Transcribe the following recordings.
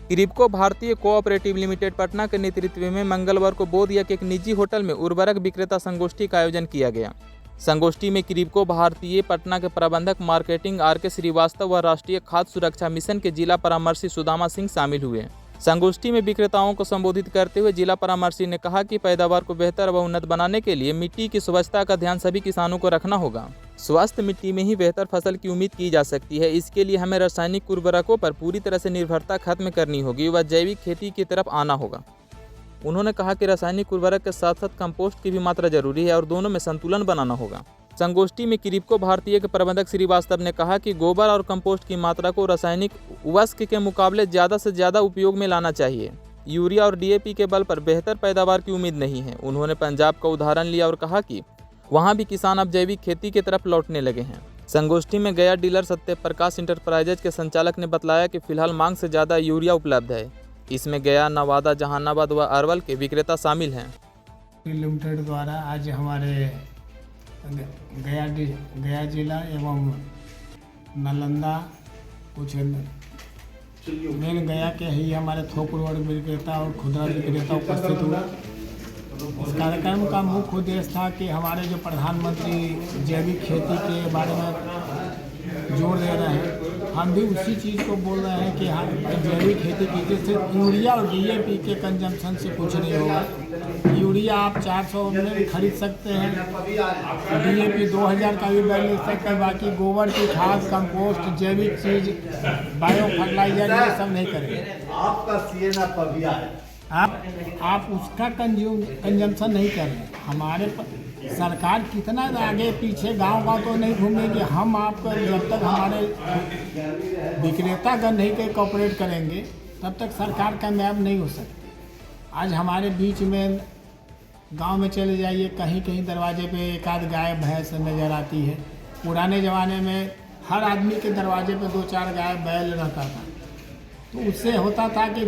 किरिपको भारतीय cooperative limited Patna के नेतृत्व में मंगलवार को बोधगया के एक निजी होटल में उर्वरक विक्रेता संगोष्ठी का आयोजन किया गया। संगोष्ठी में किरिपको भारतीय पटना के प्रबंधक मार्केटिंग RK श्रीवास्तव व राष्ट्रीय खाद्य सुरक्षा मिशन के जिला परामर्शी सुदामा सिंह शामिल हुए। संगोष्ठी में विक्रेताओं को संबोधित करते हुए जिला परामर्शी ने कहा कि पैदावार को बेहतर व उन्नत बनाने के लिए मिट्टी की स्वच्छता का ध्यान सभी किसानों को रखना होगा। स्वस्थ मिट्टी में ही बेहतर फसल की उम्मीद की जा सकती है। इसके लिए हमें रासायनिक उर्वरकों पर पूरी तरह से निर्भरता खत्म करनी होगी व जैविक खेती की तरफ आना होगा। उन्होंने कहा कि रासायनिक उर्वरक के साथ साथ कंपोस्ट की भी मात्रा जरूरी है और दोनों में संतुलन बनाना होगा। संगोष्ठी में किरिपको भारतीय के प्रबंधक श्रीवास्तव ने कहा कि गोबर और कंपोस्ट की मात्रा को रासायनिक वस्क के मुकाबले ज़्यादा से ज़्यादा उपयोग में लाना चाहिए। यूरिया और DAP के बल पर बेहतर पैदावार की उम्मीद नहीं है। उन्होंने पंजाब का उदाहरण लिया और कहा कि वहाँ भी किसान अब जैविक खेती की तरफ लौटने लगे हैं। संगोष्ठी में गया डीलर सत्य प्रकाश इंटरप्राइजेज के संचालक ने बताया कि फिलहाल मांग से ज़्यादा यूरिया उपलब्ध है। इसमें गया, नवादा, जहानाबाद व अरवल के विक्रेता शामिल हैं। लिमिटेड द्वारा आज हमारे गया जिला एवं नालंदा कुछ मेन गया के ही हमारे थोक उर्वरक विक्रेता और खुदरा विक्रेता उपस्थित हुए। इस कार्यक्रम का मुख्य उद्देश्य था कि हमारे जो प्रधानमंत्री जैविक खेती के बारे में जोर दे रहे हैं, हम भी उसी चीज़ को बोल रहे हैं कि हम जैविक खेती कीजिए। सिर्फ यूरिया और DAP के कंजम्पशन से कुछ नहीं होगा। यूरिया आप 400 में भी खरीद सकते हैं, DAP 2000 का भी बैग ले सकते हैं। बाकी गोबर की खाद, कंपोस्ट, जैविक चीज़, बायो फर्टिलाइजर ये सब नहीं करेंगे। आपका CNA पविया है, आप उसका कंजम्पशन नहीं कर रहे। हमारे सरकार कितना आगे पीछे गांव तो नहीं घूमेंगे। हम आपको जब तक हमारे विक्रेतागण नहीं के कॉपरेट करेंगे तब तक सरकार कामयाब नहीं हो सकती। आज हमारे बीच में गांव में चले जाइए, कहीं कहीं दरवाजे पे एक आध गाय भैंस नज़र आती है। पुराने ज़माने में हर आदमी के दरवाजे पे 2-4 गाय बैल रहता था, तो उससे होता था कि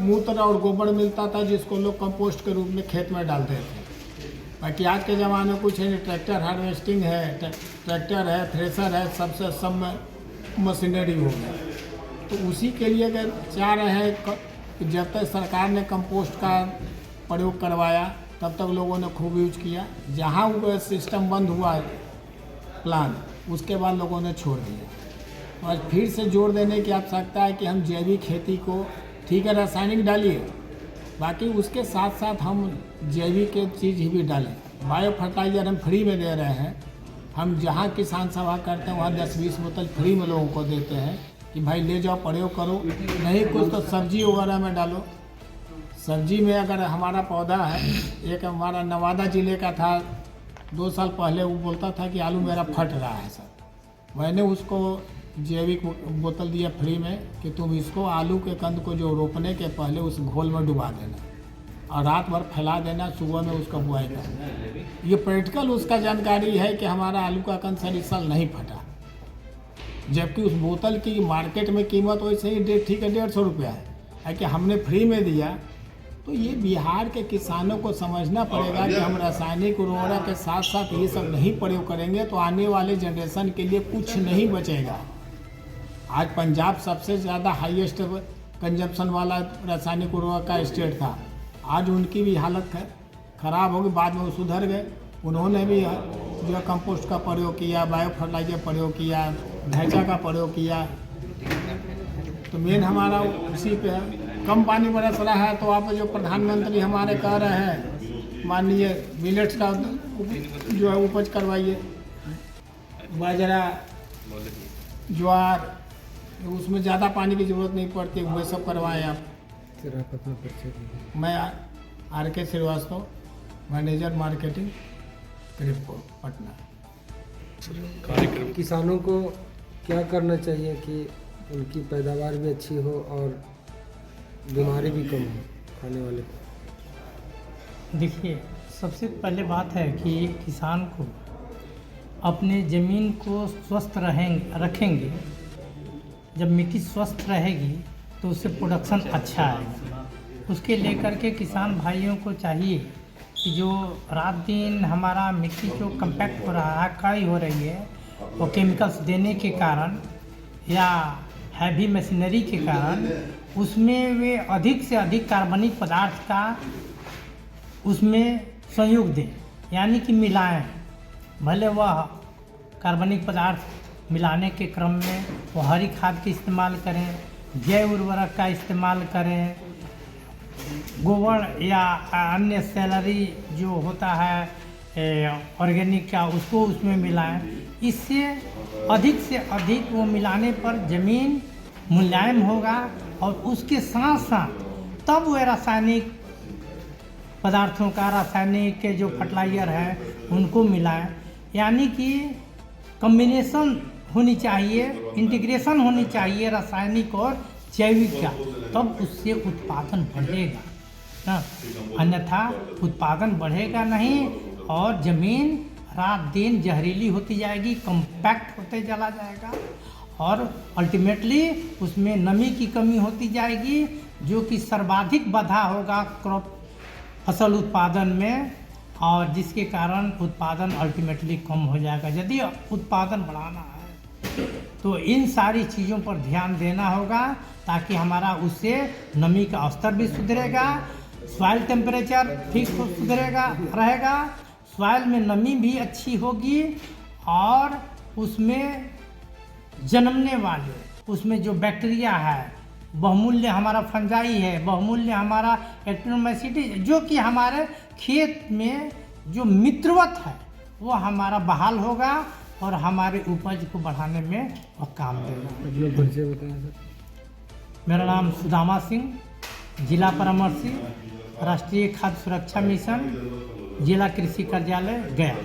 मूत्र और गोबर मिलता था जिसको लोग कंपोस्ट के रूप में खेत में डालते थे। बाकी आज के ज़माने में कुछ है नहीं, ट्रैक्टर हार्वेस्टिंग है, ट्रैक्टर है, थ्रेसर है, सबसे सब मशीनरी हो गया। तो उसी के लिए अगर चाह रहे हैं कि जब तक सरकार ने कंपोस्ट का प्रयोग करवाया तब तक लोगों ने खूब यूज किया। जहाँ वो सिस्टम बंद हुआ प्लान, उसके बाद लोगों ने छोड़ दिया। और फिर से जोर देने की आवश्यकता है कि हम जैविक खेती को, ठीक है रासायनिक डालिए, बाकी उसके साथ साथ हम जैविक चीज़ ही भी डालें। बायो फर्टिलाइजर हम फ्री में दे रहे हैं। हम जहाँ किसान सभा करते हैं वहाँ 10-20 बोतल फ्री में लोगों को देते हैं कि भाई ले जाओ, प्रयोग करो। नहीं कुछ तो सब्जी वगैरह में डालो। सब्जी में अगर हमारा पौधा है, एक हमारा नवादा ज़िले का था, 2 साल पहले वो बोलता था कि आलू मेरा फट रहा है सर। मैंने उसको जैविक बोतल दिया फ्री में कि तुम इसको आलू के कंद को जो रोपने के पहले उस घोल में डुबा देना और रात भर फैला देना, सुबह में उसका बुआई करना। ये प्रैक्टिकल उसका जानकारी है कि हमारा आलू का कंद सर इस साल नहीं फटा, जबकि उस बोतल की मार्केट में कीमत वैसे ही ठीक है 150 रुपया है कि हमने फ्री में दिया। तो ये बिहार के किसानों को समझना पड़ेगा कि हम रासायनिक उर्वरक के साथ साथ ये सब नहीं प्रयोग करेंगे तो आने वाले जनरेशन के लिए कुछ नहीं बचेगा। आज पंजाब सबसे ज़्यादा हाईएस्ट कंजम्पशन वाला रासायनिक उर्वरक का स्टेट था। आज उनकी भी हालत ख़राब होगी, बाद में वो सुधर गए। उन्होंने भी जो कंपोस्ट का प्रयोग किया, बायो फर्टिलाइजर प्रयोग किया, ढैंचा का प्रयोग किया। तो मेन हमारा उसी पे है। कम पानी बरस रहा है तो आप जो प्रधानमंत्री हमारे कह रहे हैं, माननीय मिलेट्स का जो है उपज करवाइए, बाजरा, ज्वार, उसमें ज़्यादा पानी की ज़रूरत नहीं पड़ती, वो सब करवाएं आप। मैं RK Srivastava, manager marketing, Kribhco Patna. किसानों को क्या करना चाहिए कि उनकी पैदावार भी अच्छी हो और बीमारी भी कम हो खाने वाले को? देखिए, सबसे पहले बात है कि किसान को अपने ज़मीन को स्वस्थ रखेंगे। जब मिट्टी स्वस्थ रहेगी तो उससे प्रोडक्शन अच्छा आएगा। उसके लेकर के किसान भाइयों को चाहिए कि जो रात दिन हमारा मिट्टी जो कम्पैक्ट हो रहा है, काई हो रही है, वो केमिकल्स देने के कारण या हैवी मशीनरी के कारण उसमें वे अधिक से अधिक कार्बनिक पदार्थ का उसमें संयोग दें, यानी कि मिलाएं। भले वह कार्बनिक पदार्थ मिलाने के क्रम में वो हरी खाद का इस्तेमाल करें, जैव उर्वरक का इस्तेमाल करें, गोबर या अन्य सैलरी जो होता है ऑर्गेनिक का, उसको उसमें मिलाएं। इससे अधिक से अधिक वो मिलाने पर ज़मीन मुलायम होगा और उसके साथ साथ तब वह रासायनिक पदार्थों का, रासायनिक के जो फर्टिलाइज़र है उनको मिलाएं। यानी कि कॉम्बिनेशन होनी चाहिए, इंटीग्रेशन होनी चाहिए रासायनिक और जैविक का, तब उससे उत्पादन बढ़ेगा ना, अन्यथा उत्पादन बढ़ेगा नहीं और ज़मीन रात दिन जहरीली होती जाएगी, कम्पैक्ट होते चला जाएगा और अल्टीमेटली उसमें नमी की कमी होती जाएगी, जो कि सर्वाधिक बाधा होगा क्रॉप फसल उत्पादन में, और जिसके कारण उत्पादन अल्टीमेटली कम हो जाएगा। यदि उत्पादन बढ़ाना है तो इन सारी चीज़ों पर ध्यान देना होगा, ताकि हमारा उससे नमी का स्तर भी सुधरेगा, सॉइल टेम्परेचर ठीक सुधरेगा रहेगा, सॉइल में नमी भी अच्छी होगी और उसमें जन्मने वाले उसमें जो बैक्टीरिया है, बहुमूल्य हमारा फंजाई है, बहुमूल्य हमारा एक्टिनोमाइसीटी, जो कि हमारे खेत में जो मित्रवत है वो हमारा बहाल होगा और हमारे उपज को बढ़ाने में वह काम देगा। अपना परिचय बताएं सर। मेरा नाम सुदामा सिंह, जिला परामर्शी, राष्ट्रीय खाद्य सुरक्षा मिशन, जिला कृषि कार्यालय, गया।